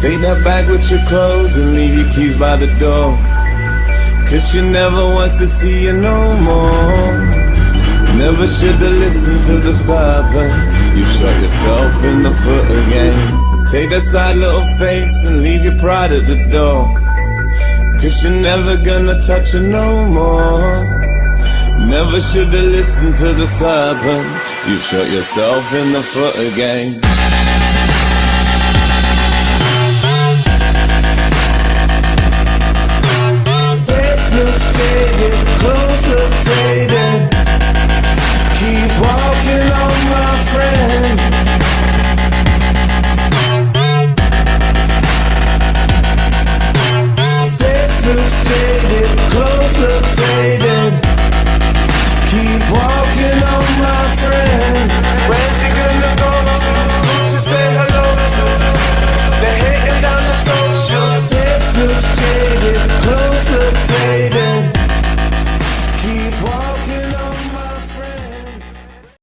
Take that bag with your clothes and leave your keys by the door. Cause she never wants to see you no more. Never should've listened to the serpent. You shot yourself in the foot again. Take that sad little face and leave your pride at the door. Cause you're never gonna touch her no more. Never should've listened to the serpent. You shot yourself in the foot again.